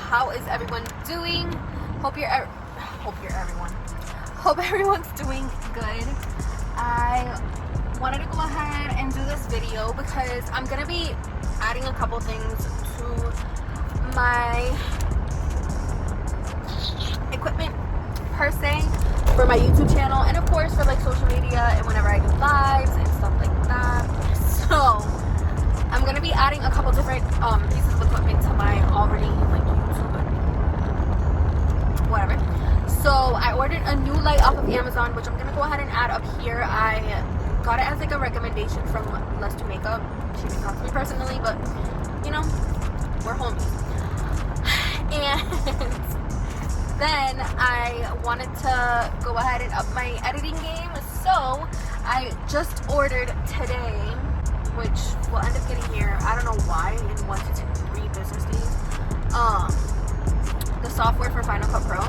how is everyone doing? Hope everyone's doing good. I wanted to go ahead and do this video because I'm gonna be adding a couple things to my equipment per se for my YouTube channel, and of course for like social media and whenever I do lives and stuff like that. So I'm gonna be adding a couple different pieces of equipment to my already like YouTube whatever. So I ordered a new light off of Amazon, which I'm gonna go ahead and add up here. I got it as like a recommendation from Let's Do Makeup. She didn't talk to me personally, but you know, we're homies. And then I wanted to go ahead and up my editing game, so I just ordered today, which will end up getting here, I don't know why, in 1 to 3 business days, the software for Final Cut Pro.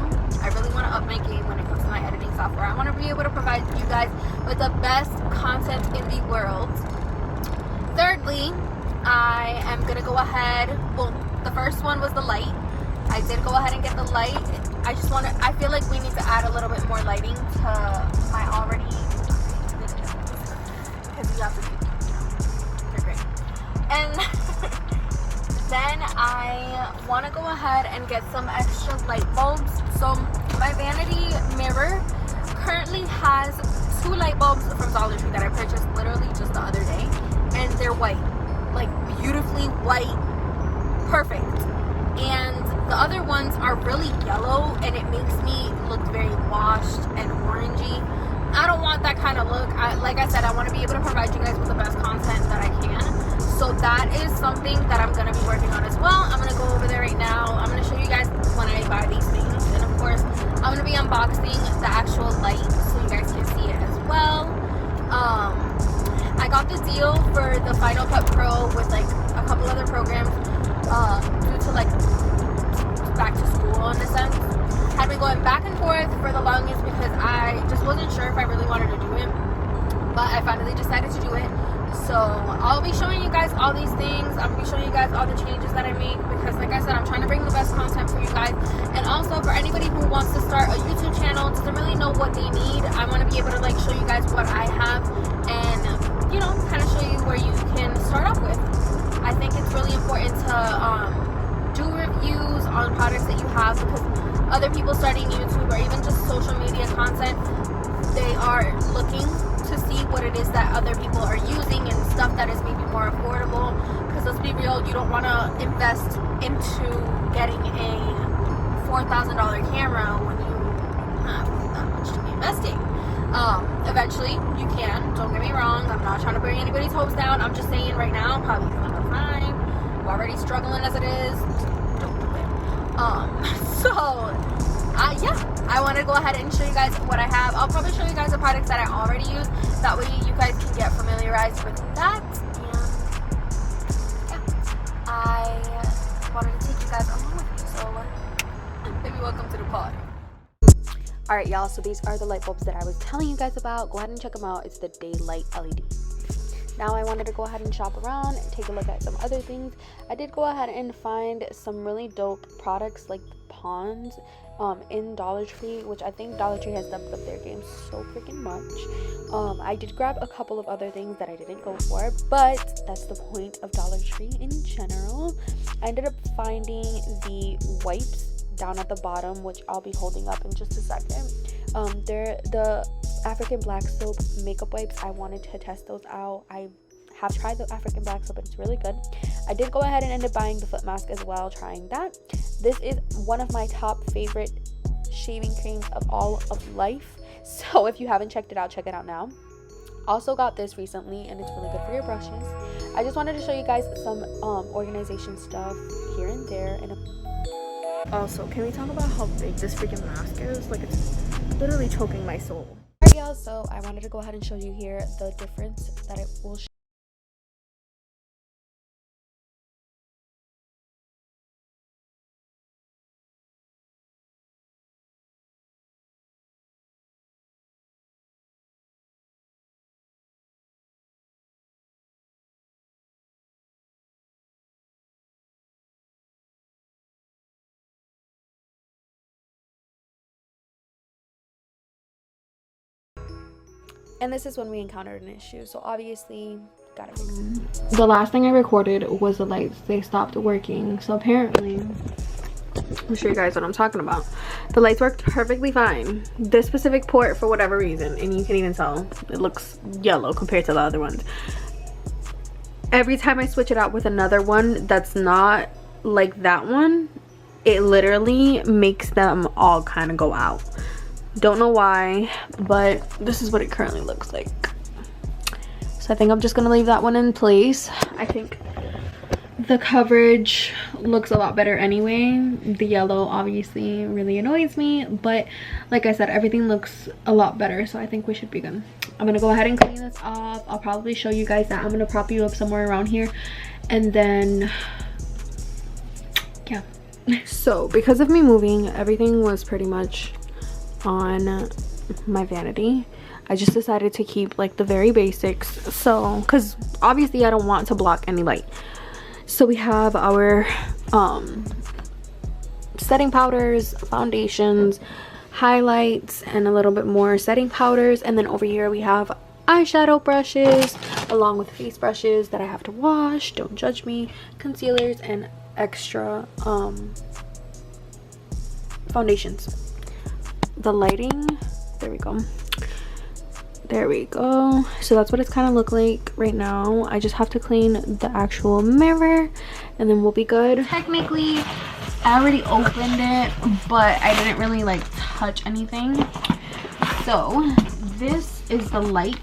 I really want to up my game when it comes to my editing software. I want to be able to provide you guys with the best content in the world. Thirdly, I am going to go ahead, well, the first one was the light. I did go ahead and get the light. I feel like we need to add a little bit more lighting to my already, because you have to be, they're great. And then I want to go ahead and get some extra light bulbs. So my vanity mirror currently has 2 light bulbs from Dollar Tree that I purchased literally just the other day, and they're white, like beautifully white, perfect. And the other ones are really yellow, and it makes me look very washed and orangey. I don't want that kind of look. Like I said, I want to be able to provide you guys with the best content that I can. So that is something that I'm going to be working on as well. I'm going to go over there right now. I'm going to show you guys when I buy these things. And of course, I'm going to be unboxing the actual light so you guys can see it as well. I got the deal for the Final Cut Pro with like a couple other programs due to like back to school in a sense. Had been going back and forth for the longest because I just wasn't sure if I really wanted to do it, but I finally decided to do it. So I'll be showing you guys all these things. I'll be showing you guys all the changes that I make because, like I said, I'm trying to bring the best content for you guys. And also for anybody who wants to start a YouTube channel, doesn't really know what they need, I want to be able to like show you guys what I have and, you know, kind of show you where you can start off with. I think it's really important to do reviews on products that you have, because other people starting YouTube or even just social media content, they are looking to see what it is that other people are using and stuff that is maybe more affordable. Because let's be real, you don't want to invest into getting a $4,000 camera when you have that much to be investing. Eventually you can, don't get me wrong, I'm not trying to bring anybody's hopes down. I'm just saying right now, probably because I'm fine, we're already struggling as it is, don't do it. Yeah, I want to go ahead and show you guys what I have. I'll probably show you guys the products that I already use, that way you guys can get familiarized with that. And yeah, I wanted to take you guys along with me, so maybe welcome to the pod. Alright y'all, so these are the light bulbs that I was telling you guys about. Go ahead and check them out. It's the Daylight LED. Now I wanted to go ahead and shop around and take a look at some other things. I did go ahead and find some really dope products like Pawns in Dollar Tree, which I think Dollar Tree has stepped up their game so freaking much. I did grab a couple of other things that I didn't go for, but that's the point of Dollar Tree in general. I ended up finding the wipes down at the bottom, which I'll be holding up in just a second. They're the African black soap makeup wipes. I wanted to test those out. I have tried the African black soap and it's really good. I did go ahead and end up buying the foot mask as well, trying that. This is one of my top favorite shaving creams of all of life, so if you haven't checked it out, check it out now. Also got this recently and it's really good for your brushes. I just wanted to show you guys some organization stuff here and there. And also, can we talk about how big this freaking mask is? Like, it's literally choking my soul. Alright y'all, so I wanted to go ahead and show you here the difference that it will show. And this is when we encountered an issue, so obviously gotta fix it. The last thing I recorded was the lights. They stopped working, so apparently, I'll show you guys what I'm talking about. The lights worked perfectly fine. This specific port, for whatever reason, and you can even tell it looks yellow compared to the other ones. Every time I switch it out with another one that's not like that one, it literally makes them all kind of go out. Don't know why, but this is what it currently looks like. So I think I'm just gonna leave that one in place. I think the coverage looks a lot better anyway. The yellow obviously really annoys me, but like I said, everything looks a lot better, so I think we should be good. I'm gonna go ahead and clean this off. I'll probably show you guys that. I'm gonna prop you up somewhere around here, and then yeah. So because of me moving, everything was pretty much on my vanity. I just decided to keep like the very basics, so because obviously I don't want to block any light. So we have our setting powders, foundations, highlights, and a little bit more setting powders. And then over here we have eyeshadow brushes along with face brushes that I have to wash, don't judge me, concealers, and extra foundations. The lighting, there we go, so that's what it's kind of look like right now. I just have to clean the actual mirror and then we'll be good. Technically I already opened it, but I didn't really like touch anything. So this is the light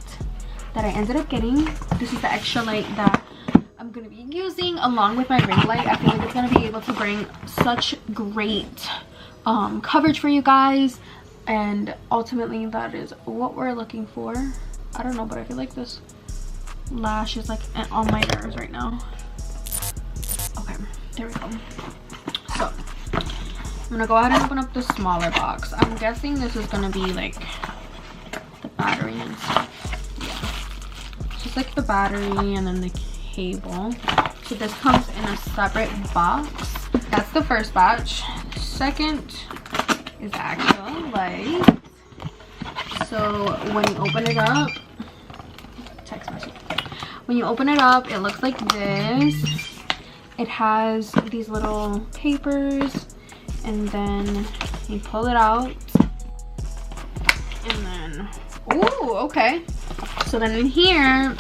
that I ended up getting. This is the extra light that I'm gonna be using along with my ring light. I feel like it's gonna be able to bring such great coverage for you guys, and ultimately that is what we're looking for. I don't know, but I feel like this lash is like on my nerves right now. Okay, there we go. So I'm gonna go ahead and open up the smaller box. I'm guessing this is gonna be like the battery and stuff. Yeah, it's just like the battery and then the cable. So this comes in a separate box. That's the first batch. Second is the actual light. So when you open it up, text message. When you open it up, it looks like this. It has these little papers, and then you pull it out, and then, ooh, okay. So then in here,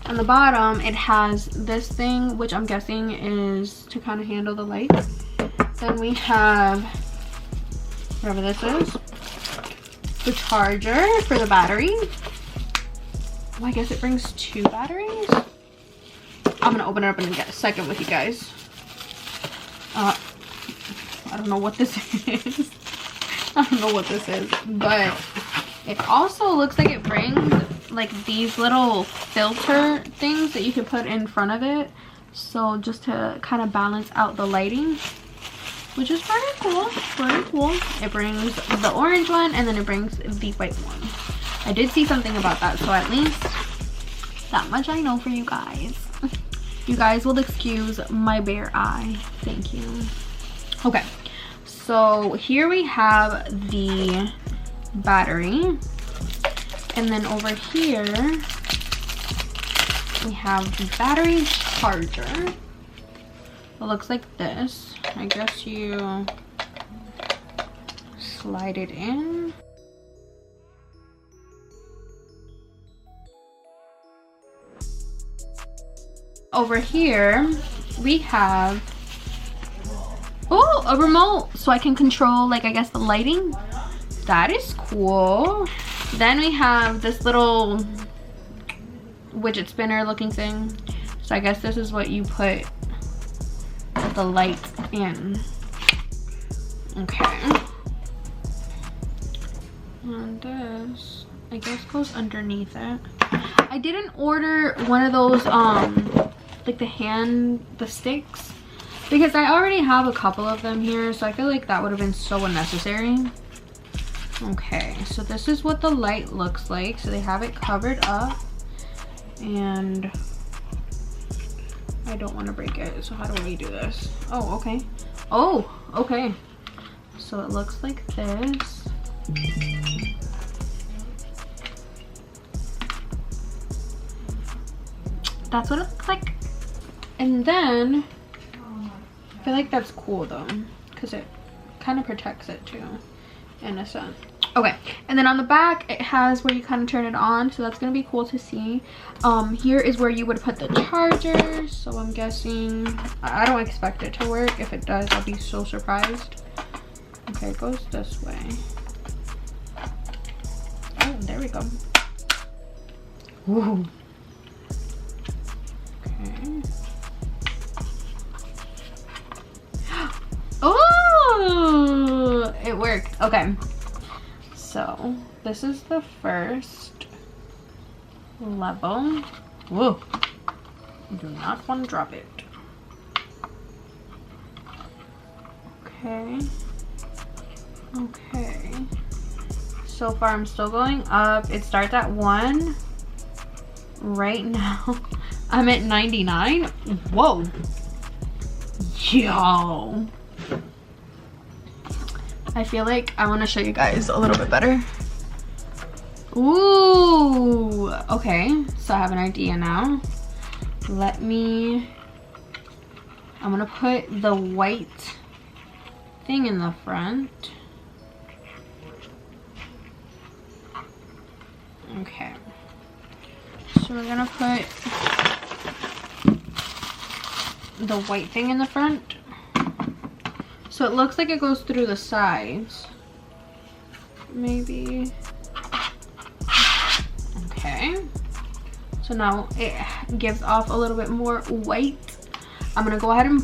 on the bottom, it has this thing, which I'm guessing is to kind of handle the light. Then we have whatever this is, the charger for the battery. Oh, I guess it brings 2 batteries. I'm gonna open it up in a second with you guys. I don't know what this is. I don't know what this is, but it also looks like it brings like these little filter things that you can put in front of it, so just to kind of balance out the lighting, which is pretty cool. Pretty cool. It brings the orange one, and then it brings the white one. I did see something about that, so at least that much I know for you guys. You guys will excuse my bare eye. Thank you. Okay, so here we have the battery, and then over here we have the battery charger. It looks like this. I guess you slide it in. Over here we have, oh, a remote, so I can control, like, I guess the lighting. That is cool. Then we have this little widget spinner looking thing. So I guess this is what you put the light in. Okay. And this, I guess, goes underneath it. I didn't order one of those like the sticks, because I already have a couple of them here, so I feel like that would have been so unnecessary. Okay, so this is what the light looks like. So they have it covered up, and I don't want to break it, so how do I do this? Oh, okay. Oh, okay. So it looks like this. that's what it looks like. And then I feel like that's cool though, because it kind of protects it too in a sense. Okay, and then on the back it has where you kind of turn it on, so that's gonna be cool to see. Here is where you would put the charger, so I'm guessing, I don't expect it to work. If it does, I'll be so surprised. Okay, it goes this way. Oh, there we go. Whoa. Okay. Oh, it worked. Okay, so this is the first level. Whoa, do not want to drop it. Okay, okay, so far I'm still going up. It starts at 1 right now. I'm at 99. Whoa, yo, I feel like I want to show you guys a little bit better. Ooh, okay, so I have an idea now. I'm gonna put the white thing in the front. Okay, so we're gonna put the white thing in the front. So it looks like it goes through the sides. Maybe. Okay. So now it gives off a little bit more white. I'm gonna go ahead and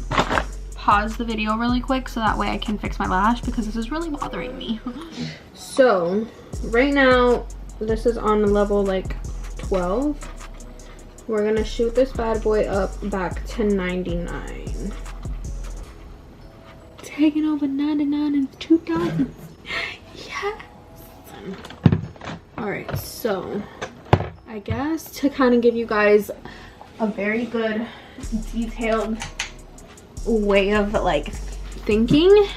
pause the video really quick so that way I can fix my lash because this is really bothering me. So right now this is on level like 12. We're gonna shoot this bad boy up back to 99. Taking over 99 in 2000. Yes. All right, so I guess to kind of give you guys a very good detailed way of like thinking,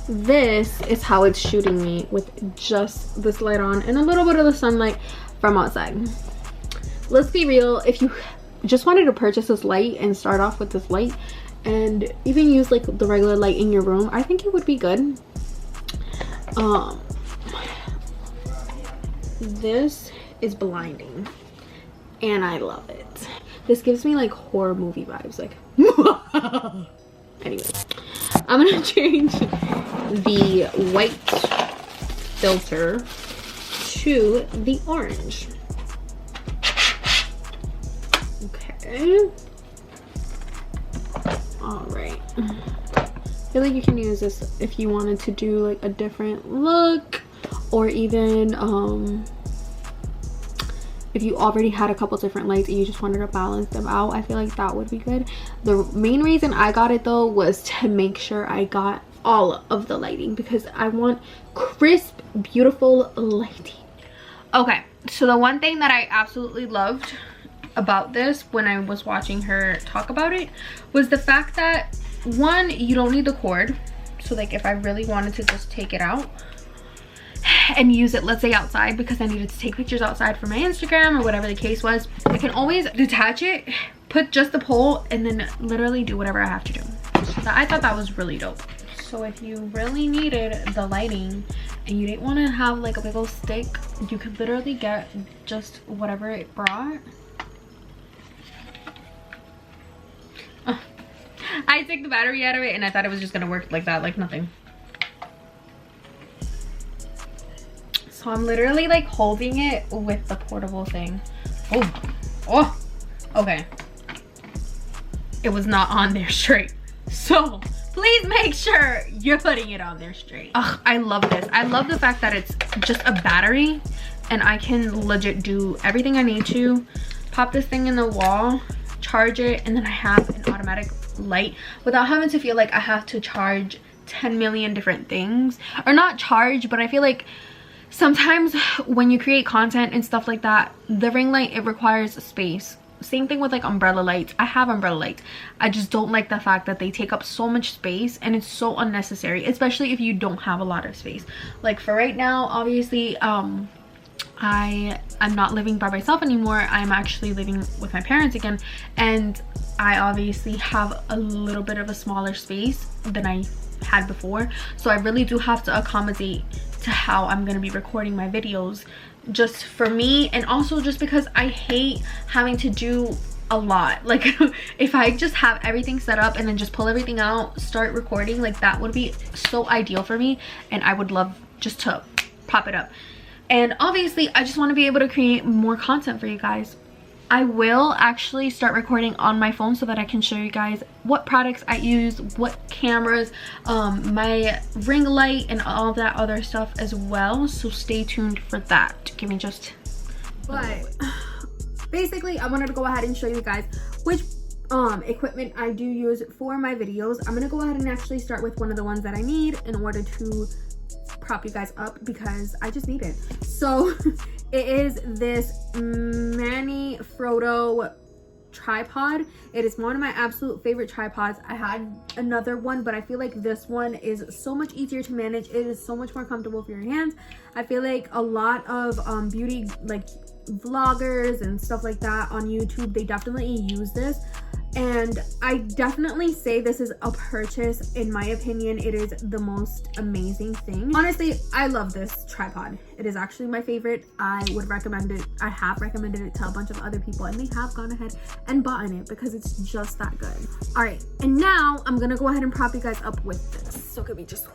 this is how it's shooting me with just this light on and a little bit of the sunlight from outside. Let's be real, if you just wanted to purchase this light and start off with this light and even use like the regular light in your room, I think it would be good. This is blinding and I love it. This gives me like horror movie vibes, like anyway, I'm gonna change the white filter to the orange. Okay. All right. I feel like you can use this if you wanted to do like a different look, or even if you already had a couple different lights and you just wanted to balance them out. I feel like that would be good. The main reason I got it though was to make sure I got all of the lighting because I want crisp, beautiful lighting. Okay, so the one thing that I absolutely loved about this when I was watching her talk about it was the fact that, one, you don't need the cord. So like if I really wanted to just take it out and use it, let's say outside, because I needed to take pictures outside for my Instagram or whatever the case was, I can always detach it, put just the pole, and then literally do whatever I have to do. So I thought that was really dope. So if you really needed the lighting and you didn't want to have like a big old stick, you could literally get just whatever it brought. I took the battery out of it and I thought it was just gonna work like that, like nothing. So I'm literally like holding it with the portable thing. Oh, okay. It was not on there straight. So please make sure you're putting it on there straight. Ugh, I love this. I love the fact that it's just a battery and I can legit do everything I need to. Pop this thing in the wall, charge it, and then I have an automatic light without having to feel like I have to charge 10 million different things. Or not charge, but I feel like sometimes when you create content and stuff like that, the ring light, it requires space. Same thing with like umbrella lights. I have umbrella lights. I just don't like the fact that they take up so much space and it's so unnecessary, especially if you don't have a lot of space. Like for right now, obviously I'm not living by myself anymore. I'm actually living with my parents again, and I obviously have a little bit of a smaller space than I had before, so I really do have to accommodate to how I'm going to be recording my videos, just for me, and also just because I hate having to do a lot. Like if I just have everything set up and then just pull everything out, start recording, like that would be so ideal for me, and I would love just to pop it up. And obviously I just want to be able to create more content for you guys. I will actually start recording on my phone so that I can show you guys what products I use, what cameras, my ring light, and all that other stuff as well. So stay tuned for that. Give me just... But basically, I wanted to go ahead and show you guys which equipment I do use for my videos. I'm gonna go ahead and actually start with one of the ones that I need in order to prop you guys up, because I just need it. So it is this Manny Frodo tripod. It is one of my absolute favorite tripods. I had another one, but I feel like this one is so much easier to manage. It is so much more comfortable for your hands. I feel like a lot of beauty like vloggers and stuff like that on YouTube, they definitely use this, and I definitely say this is a purchase. In my opinion, it is the most amazing thing. Honestly, I love this tripod. It is actually my favorite. I would recommend it. I have recommended it to a bunch of other people, and they have gone ahead and bought it because it's just that good. All right, and now I'm gonna go ahead and prop you guys up with this. So could we just...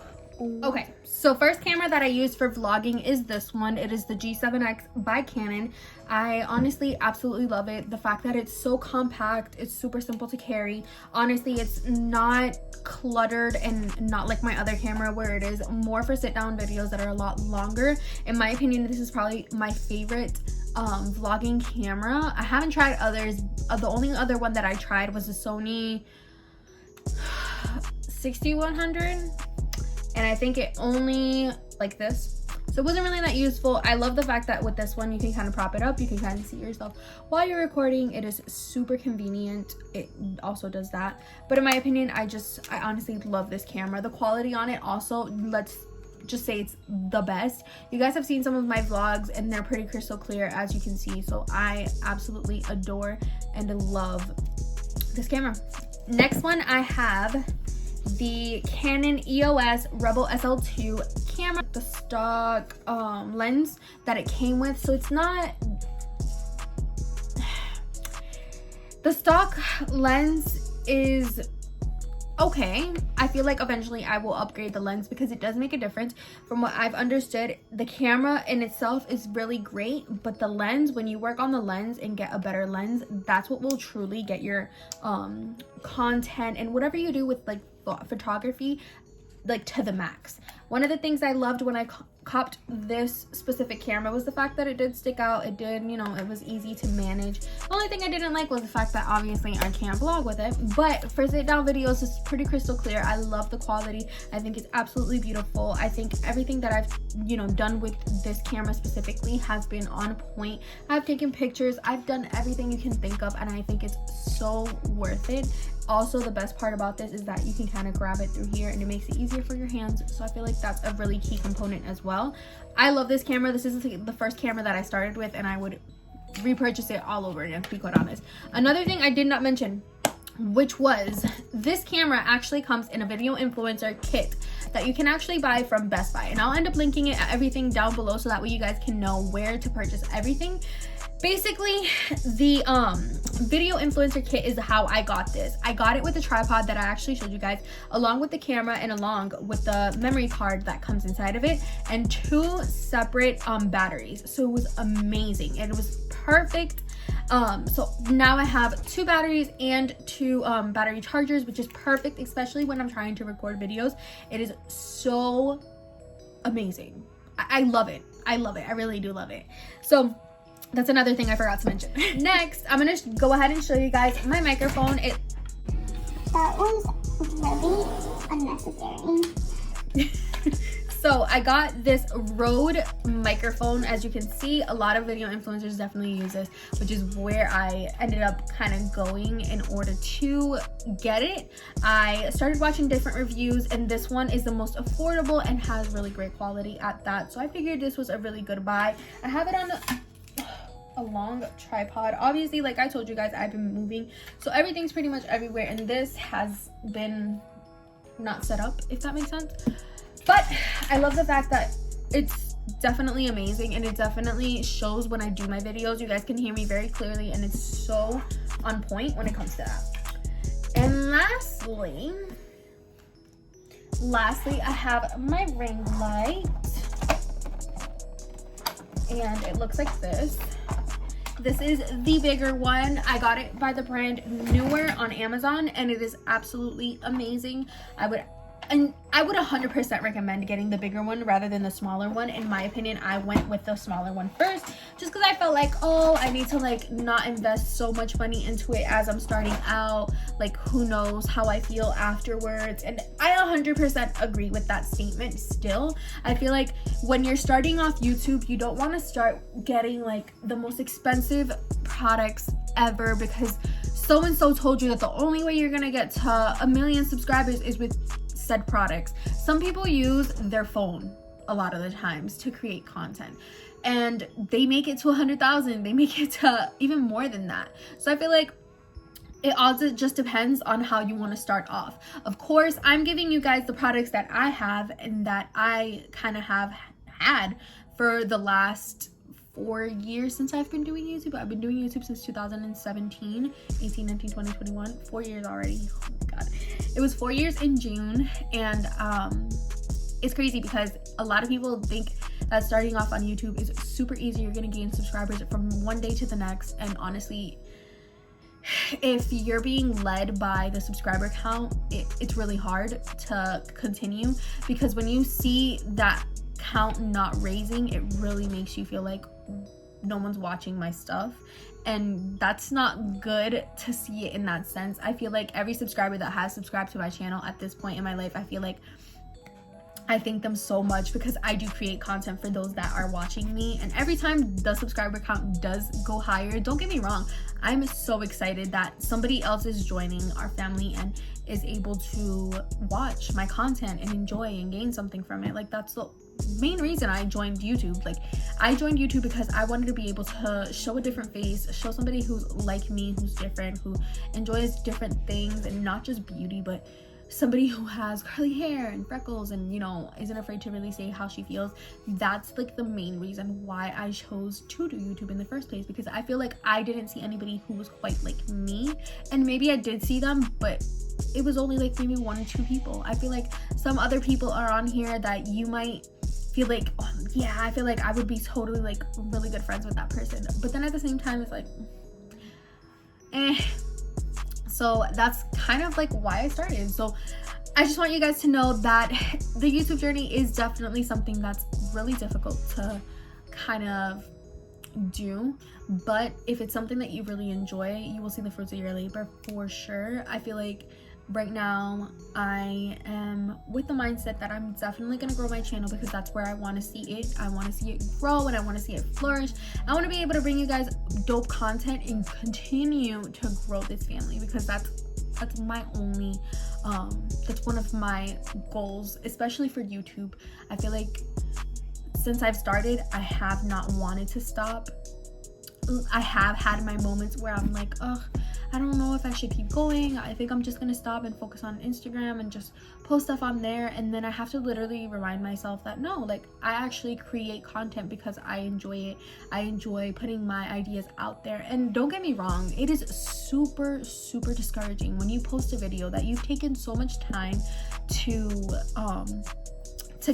Okay, so first camera that I use for vlogging is this one. It is the G7X by Canon. I honestly absolutely love it. The fact that it's so compact, it's super simple to carry. Honestly, it's not cluttered and not like my other camera where it is more for sit down videos that are a lot longer. In my opinion, this is probably my favorite vlogging camera. I haven't tried others. The only other one that I tried was the Sony 6100. And I think it only like this, so it wasn't really that useful. I love the fact that with this one you can kind of prop it up, you can kind of see yourself while you're recording. It is super convenient. It also does that, but in my opinion, I honestly love this camera. The quality on it also, let's just say it's the best. You guys have seen some of my vlogs and they're pretty crystal clear, as you can see, so I absolutely adore and love this camera. Next one, I have the Canon EOS Rebel SL2 camera, the stock lens that it came with. So it's not, the stock lens is okay. I feel like eventually I will upgrade the lens because it does make a difference. From what I've understood, the camera in itself is really great, but the lens, when you work on the lens and get a better lens, that's what will truly get your content and whatever you do with like photography like to the max. One of the things I loved when I copped this specific camera was the fact that it did stick out. It did, you know, it was easy to manage. The only thing I didn't like was the fact that obviously I can't vlog with it, but for sit down videos it's pretty crystal clear. I love the quality. I think it's absolutely beautiful. I think everything that I've, you know, done with this camera specifically has been on point. I've taken pictures, I've done everything you can think of, and I think it's so worth it. Also, the best part about this is that you can kind of grab it through here and it makes it easier for your hands, so I feel like that's a really key component as well. I love this camera. This is the first camera that I started with, and I would repurchase it all over again, to be quite honest. Another thing I did not mention, which was this camera actually comes in a video influencer kit that you can actually buy from Best Buy, and I'll end up linking it everything down below so that way you guys can know where to purchase everything. Basically, the video influencer kit is how I got this. I got it with the tripod that I actually showed you guys, along with the camera and along with the memory card that comes inside of it, and 2 separate batteries. So it was amazing. It was perfect. So now I have 2 batteries and 2 battery chargers, which is perfect, especially when I'm trying to record videos. It is so amazing. I love it. I love it. I really do love it. So that's another thing I forgot to mention. Next, I'm gonna go ahead and show you guys my microphone. That was really unnecessary. So So I got this Rode microphone. As you can see, a lot of video influencers definitely use this, which is where I ended up kind of going in order to get it. I started watching different reviews, and this one is the most affordable and has really great quality at that. So I figured this was a really good buy. I have it on a long tripod. Obviously, like I told you guys, I've been moving, so everything's pretty much everywhere, and this has been not set up, if that makes sense. But I love the fact that it's definitely amazing, and it definitely shows when I do my videos. You guys can hear me very clearly, and it's so on point when it comes to that. And lastly, I have my ring light, and it looks like this. This is the bigger one. I got it by the brand Newer on Amazon, and it is absolutely amazing. I would 100% recommend getting the bigger one rather than the smaller one. In my opinion, I went with the smaller one first, just because I felt like, oh, I need to like not invest so much money into it as I'm starting out. Like, who knows how I feel afterwards. And I 100% agree with that statement still. I feel like when you're starting off YouTube, you don't want to start getting like the most expensive products ever, because so and so told you that the only way you're gonna get to 1 million subscribers is with said products. Some people use their phone a lot of the times to create content, and they make it to 100,000. They make it to even more than that. So I feel like it also just depends on how you want to start off. Of course, I'm giving you guys the products that I have and that I kind of have had for the last 4 years since I've been doing YouTube. I've been doing YouTube since 2017, 18, 19, 20, 21, 4 years already. Oh my God. It was 4 years in June, and it's crazy because a lot of people think that starting off on YouTube is super easy. You're gonna gain subscribers from one day to the next, and honestly, if you're being led by the subscriber count, it's really hard to continue, because when you see that count not raising, it really makes you feel like no one's watching my stuff, and that's not good to see it in that sense. I feel like every subscriber that has subscribed to my channel at this point in my life, I feel like I thank them so much, because I do create content for those that are watching me, and every time the subscriber count does go higher, don't get me wrong, I'm so excited that somebody else is joining our family and is able to watch my content and enjoy and gain something from it. Like, that's the main reason I joined YouTube. Like, I joined YouTube because I wanted to be able to show a different face, show somebody who's like me, who's different, who enjoys different things, and not just beauty, but somebody who has curly hair and freckles and, you know, isn't afraid to really say how she feels. That's like the main reason why I chose to do YouTube in the first place, because I feel like I didn't see anybody who was quite like me, and maybe I did see them, but it was only like maybe 1 or 2 people. I feel like some other people are on here that you might feel like, oh, yeah, I feel like I would be totally like really good friends with that person, but then at the same time it's like, so that's kind of like why I started. So I just want you guys to know that the YouTube journey is definitely something that's really difficult to kind of do, but if it's something that you really enjoy, you will see the fruits of your labor for sure. I feel like right now I am with the mindset that I'm definitely gonna grow my channel, because that's where I want to see it. I want to see it grow, and I want to see it flourish. I want to be able to bring you guys dope content and continue to grow this family, because that's my only that's one of my goals, especially for YouTube. I feel like since I've started, I have not wanted to stop. I have had my moments where I'm like, ugh, I don't know if I should keep going. I think I'm just gonna stop and focus on Instagram and just post stuff on there. And then I have to literally remind myself that no, like, I actually create content because I enjoy it. I enjoy putting my ideas out there. And don't get me wrong, it is super, super discouraging when you post a video that you've taken so much time to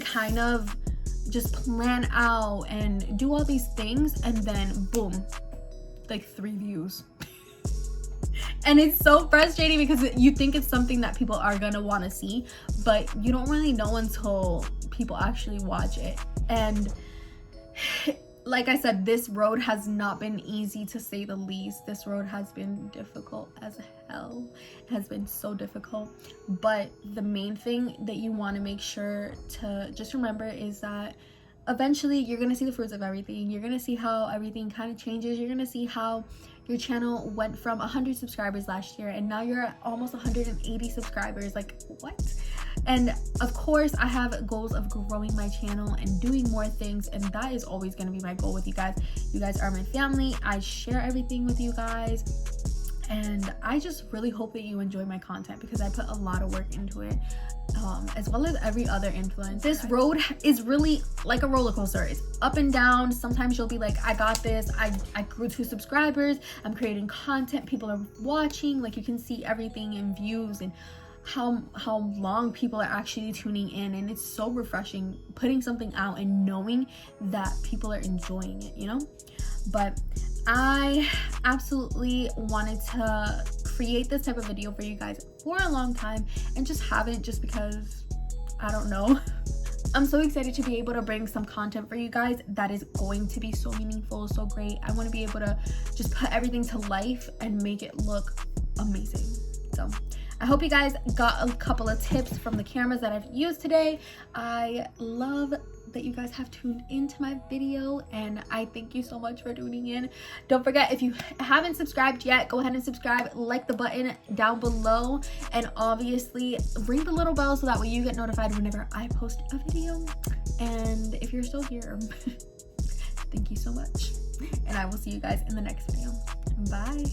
kind of just plan out and do all these things, and then boom, like 3 views. And it's so frustrating because you think it's something that people are gonna want to see, but you don't really know until people actually watch it. And like I said, this road has not been easy, to say the least. This road has been difficult as hell. It has been so difficult. But the main thing that you want to make sure to just remember is that eventually you're going to see the fruits of everything. You're going to see how everything kind of changes. You're going to see how your channel went from 100 subscribers last year and now you're at almost 180 subscribers. Like, what? And of course, I have goals of growing my channel and doing more things, and that is always going to be my goal with you guys. You guys are my family. I share everything with you guys, and I just really hope that you enjoy my content because I put a lot of work into it, as well as every other influence. This road is really like a roller coaster. It's up and down. Sometimes you'll be like, I got this. I grew 2 subscribers. I'm creating content. People are watching. Like, you can see everything in views and how long people are actually tuning in, and it's so refreshing putting something out and knowing that people are enjoying it, you know. But I absolutely wanted to create this type of video for you guys for a long time and just have it just because, I don't know. I'm so excited to be able to bring some content for you guys that is going to be so meaningful, so great. I want to be able to just put everything to life and make it look amazing. So I hope you guys got a couple of tips from the cameras that I've used today. I love that you guys have tuned into my video, and I thank you so much for tuning in. Don't forget, if you haven't subscribed yet, go ahead and subscribe, like the button down below, and obviously ring the little bell so that way you get notified whenever I post a video. And if you're still here, thank you so much, and I will see you guys in the next video. Bye.